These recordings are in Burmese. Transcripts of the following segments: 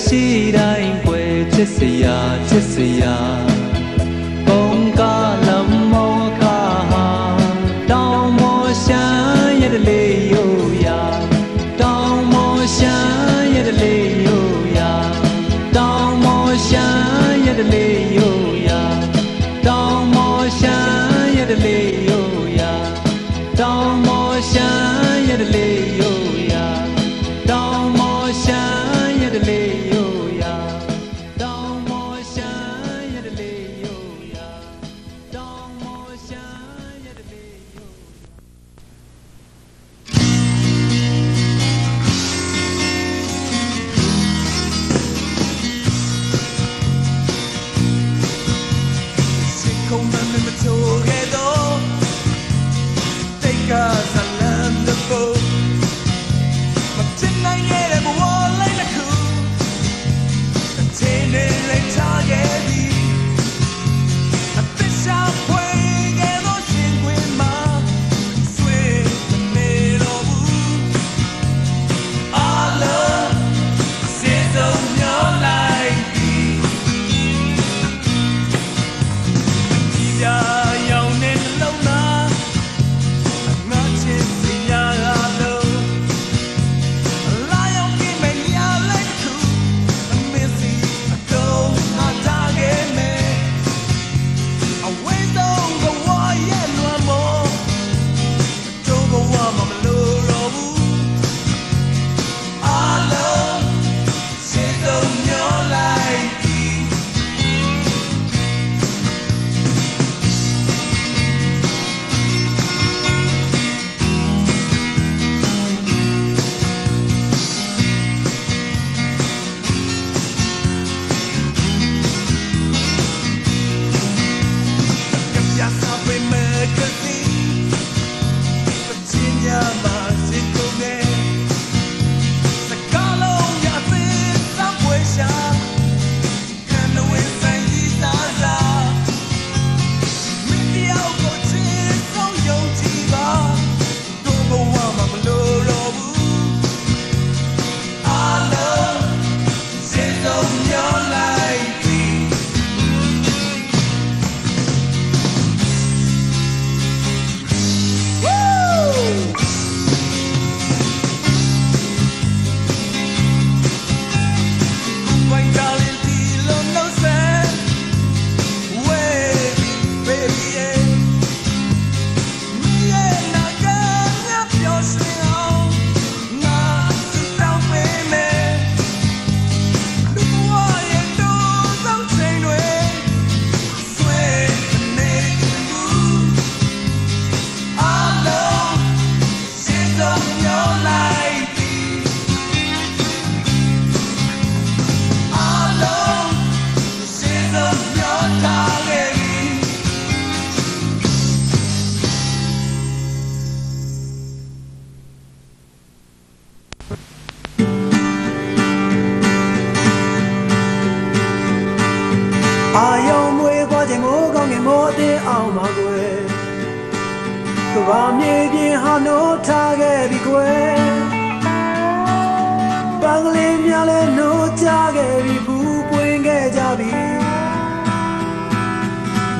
ရှိတိုင်းပွဲချစ်စရာချစ်စရာကုန်ကားလမ်းမောခါတောင်မောရှမ်းရတဲ့လေးရိုးရာ ငင်မိုးအသေးအောင်ပါကွယ်ကဘာမြေပြင်ဟာနိုးထားခဲ့ပြီကွယ်ပန်းကလေးများလဲနိုးကြခဲ့ပြီဘူးပွင့်ခဲ့ကြပြီ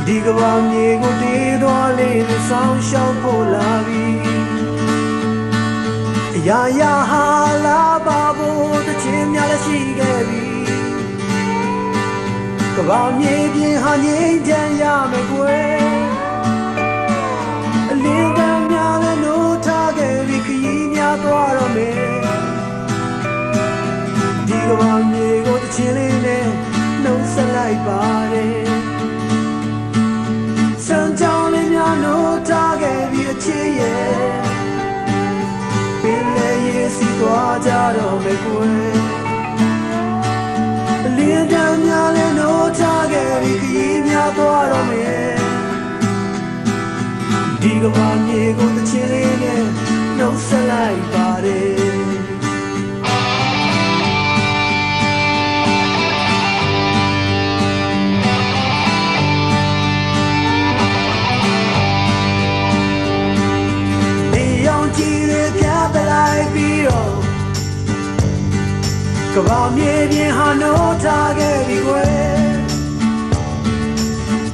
ဒီကဘာမြေကိုတည်သွားလေးနဲ့ဆောင်းရှောက်ဖို့လာပြီအရာရာဟာလာပါဖို့တခြင်းများလည်းရှိခဲ့ပြီကဘာမြေပြင်ဟာငြိမ်းချမ်းရမယ်ကွယ်အလင်းတန်းများလည်းနိုးထားခဲ့ပြီခရီးများသွားတော့မယ်ဒီကဘာမြေကိုတခြင်းလေးနဲ့နှုတ်ဆက်လိုက်ပါတယ်စံကြောင်းလေးများနိုးထားခဲ့ပြီအချစ်ရဲ့ပင်လေရေးစီသွားကြတော့မယ်ကွယ်အလင်းတန်းများလည်းနိုးထားခဲ့ပြီခရီးများသွားတော့မယ်ဒီကဘာမြေကိုတခြင်းလေးနဲ့နှုတ်ဆက်လိုက်ပါတယ်ကဘာမြေပြင်ဟာနိုးထားခဲ့ပြီကွယ်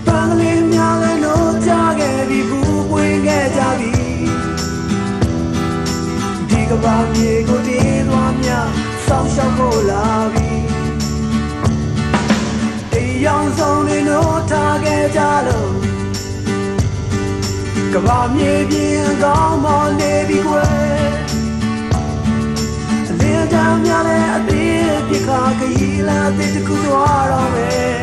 ပန်းကလေးများလည်းနိုးကြခဲ့ပြီဘူးပွင့်ခဲ့ကြပြီဒီကဘာမြေကိုတည်သွားများဆောင်းရှောက်ဖို့လာပြီတရားဆုံးလေးနိုးထားခဲ့ကြလို့ကဘာမြေပြင်ကောင်းမနေပြီကွယ်လင်းတန်းများလည်းအသေးပြခါခရီးလာတဲ့တကူသွားတော့မယ်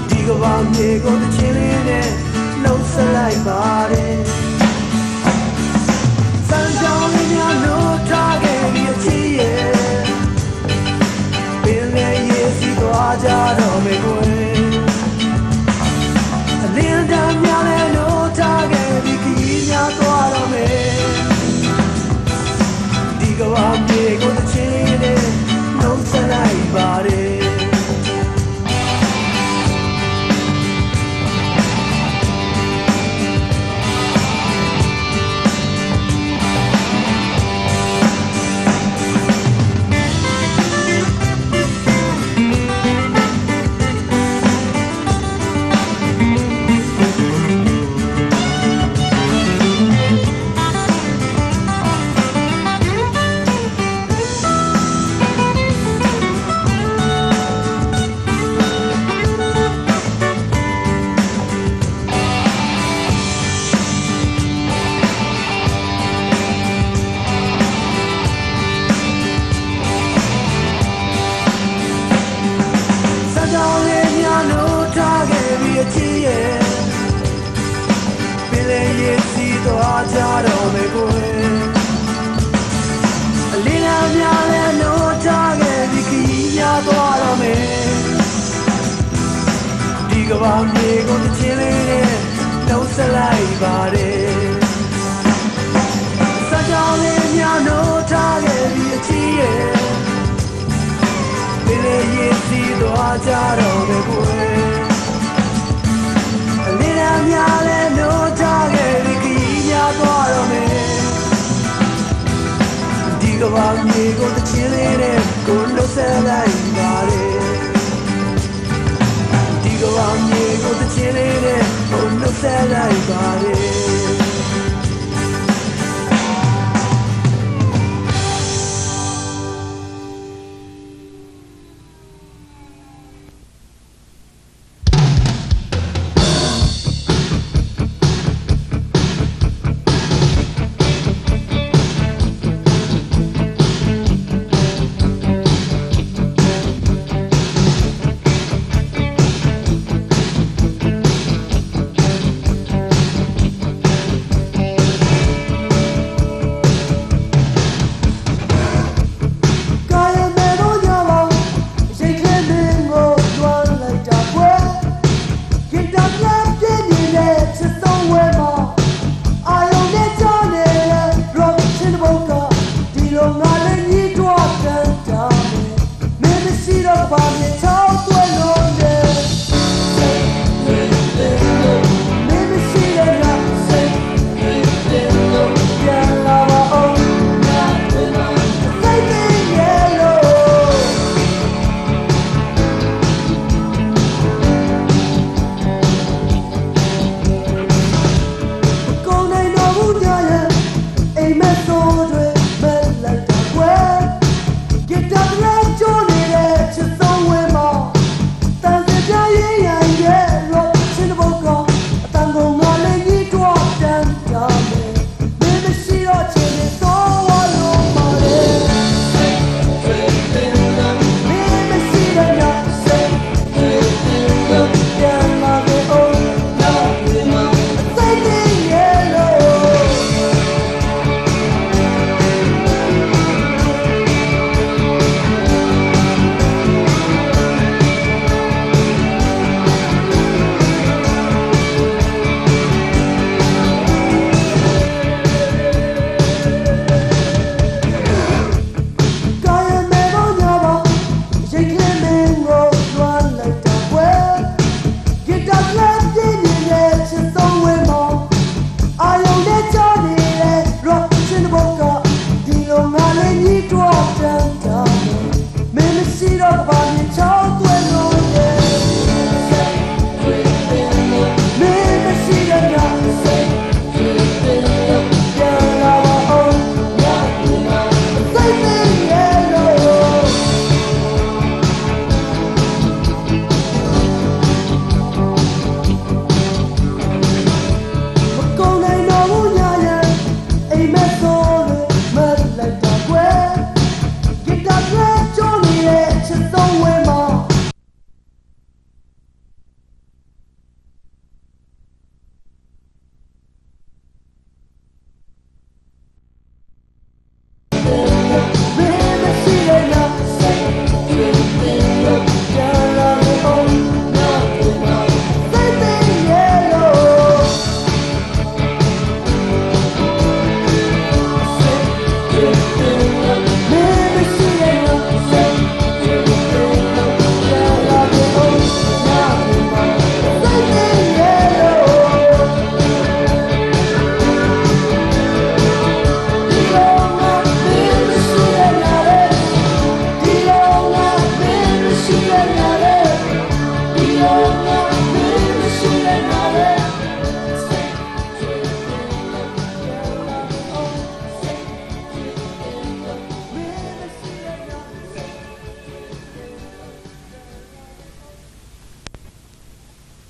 ဒီကဘာမြေကိုတခြင်းလေးနဲ့နှုတ်ဆက်လိုက်ပါတယ်စံကြောင်းလေးများနိုးထားခဲ့ပြီအချစ်ရဲ့ပင်လေရေးစီသွားကြတော့မယ်ကွယ်အလင်းတန်းများလည်းနိုးထားခဲ့ပြီခရီးများသွားတော့မယ်ကဘာမြေကိုတခြင်းနဲ့နှုတ်ဆက်လိုက်ပါတယ်သွားကြတော့မယ်ကွယ်အလင်းများလည်းနိုးထားခဲ့ပြီခရီးများသွားတော့မယ်ဒီကဘာမြေကိုတခြင်းလေးနဲ့နှုတ်ဆက်လိုက်ပါတယ်စကြောင်းလေးများနိုးထားခဲ့ပြီအချစ်ရဲ့ပင်လေရေးစီသွားကြတော့မယ်ကွယ်အလင်းများလည်းနိုးထားခဲ့ပြီသွားတော့မယ်ဒီကဘာမြေကိုတခြင်းလေးနဲ့ကိုနှုတ်ဆက်လိုက်ပါတယ်ဒီကဘာမြေကိုတခြင်းလေးနဲ့ကိုနှုတ်ဆက်လိုက်ပါတယ်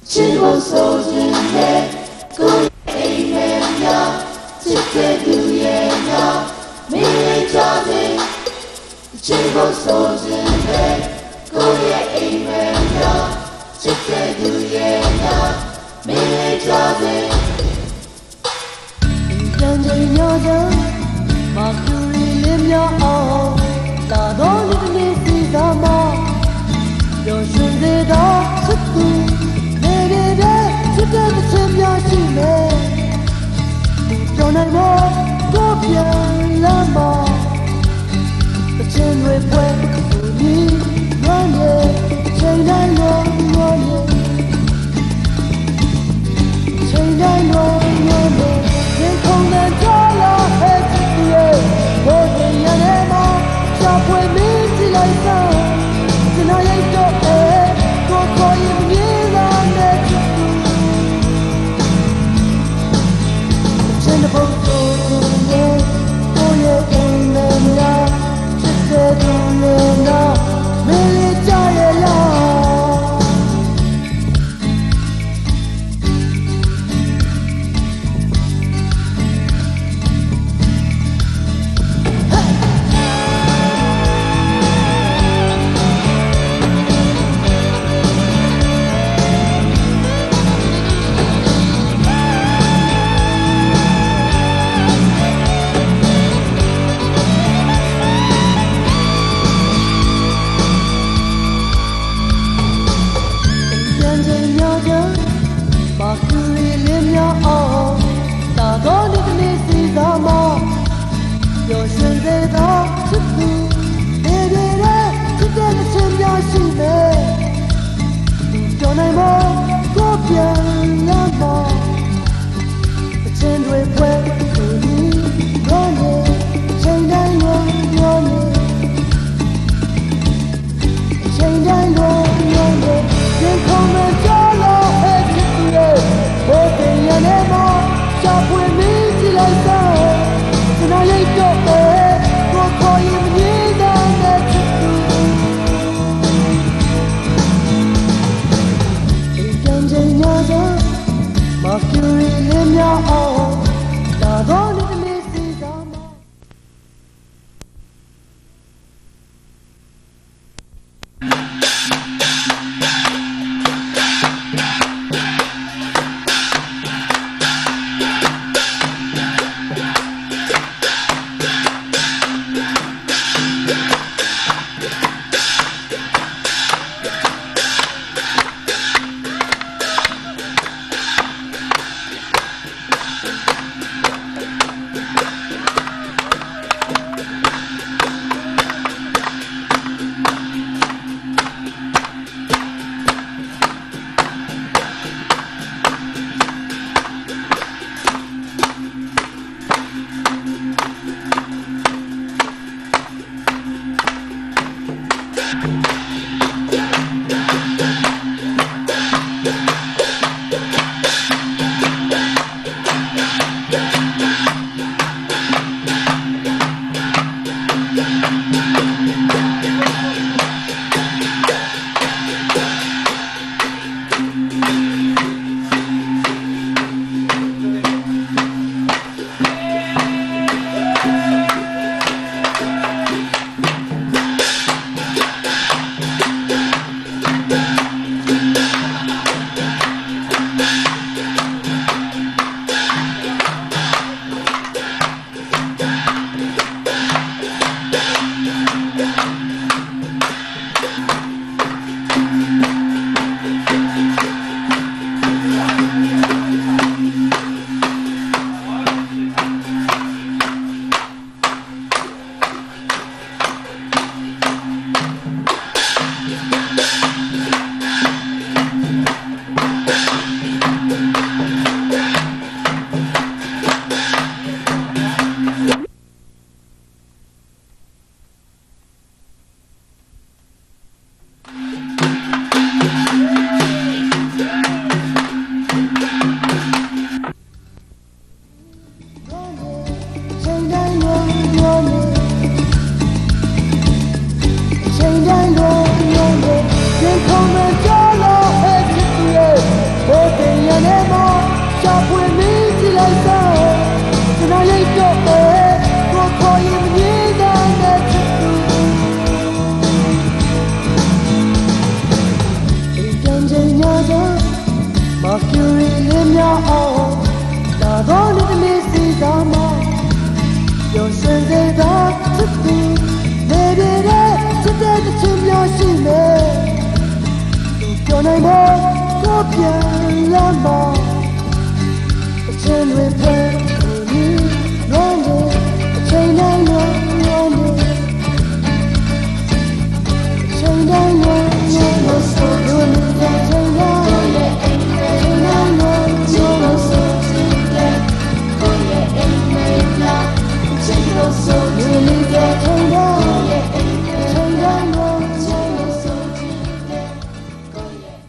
亲我手指内，故意面呀，只给独眼呀，没人抓紧。亲我手指内，故意面呀，只给独眼呀，没人抓紧。人间鸟人，马库里连鸟哦，大道里的你是什么？有选择的尺度，每天的只跟着前面去美，有那么多变了吗？我前卫会不你软弱，谁来软弱？谁来软弱？天空的角落黑漆漆的，我怎样的梦，小鬼迷起来上。只那一个爱，多可以不依赖的自己。真的不错的，我也应能呀，世界中人啊，美丽家也要。马库里连鸟哦，大道里的你是什么？有选择的尺度，每天的只跟着前面去美，有那么多变了吗？前对会和你软弱，谁来软弱？谁来软弱？天空的角落黑漆漆的，我怎样的梦，小鬼迷起来上，只那一个爱，多ပြန်လာပါအချင်းတွေဖယ်ပြီးလွန်တယ်အချိန်တိုင်းလွန်တယ်အချိန်တိုင်းလွန်တယ်လို့ဆိုလို့နေတဲ့အချိန်တိုင်းရဲ့အိမ်ထဲလွန်တယ်လို့ဆိုချင်တယ်ကိုယ့်ရဲ့အိမ်ထဲလာအချိန်လို့ဆိုလို့နေတဲ့အချိန်တိုင်းရဲ့အိမ်ထဲလွန်တယ်လို့ဆိုချင်တယ်ကိုယ့်ရဲ့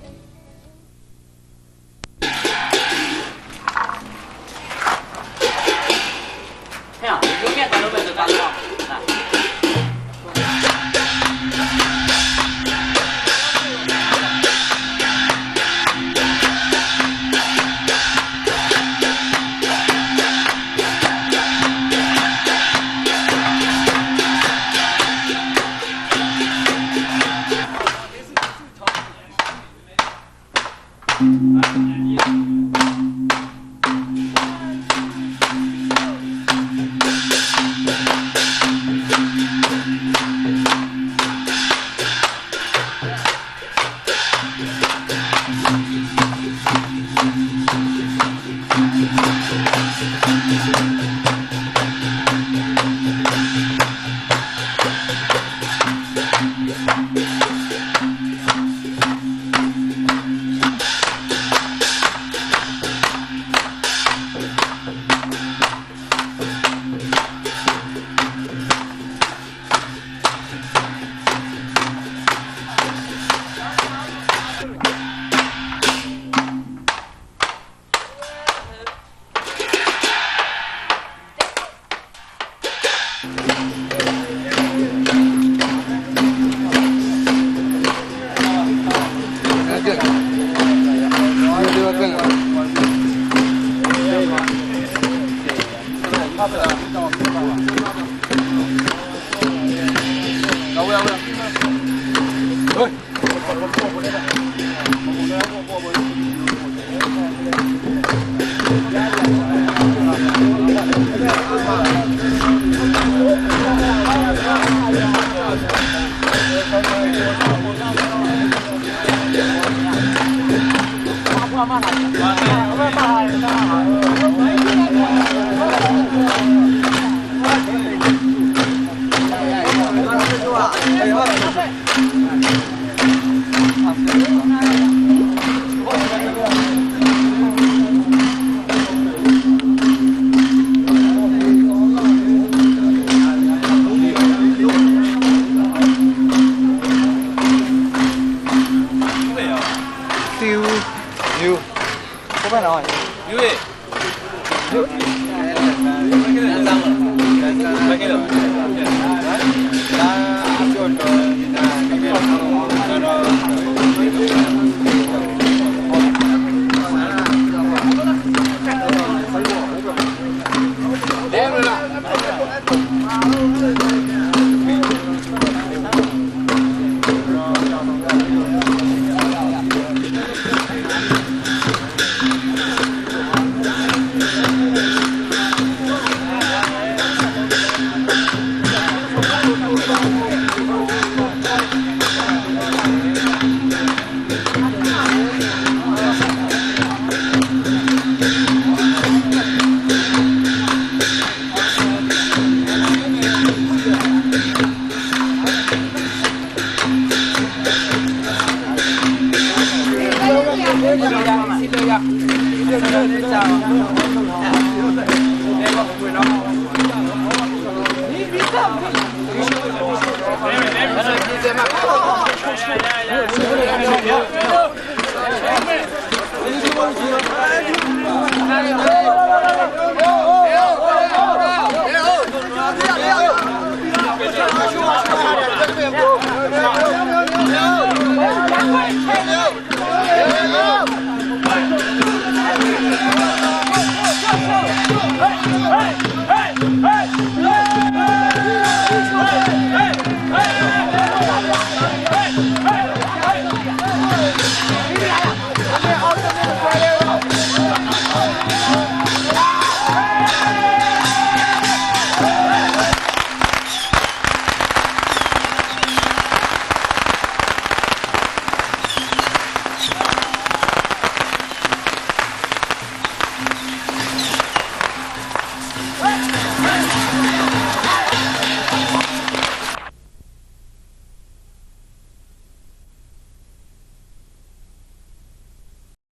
Hey,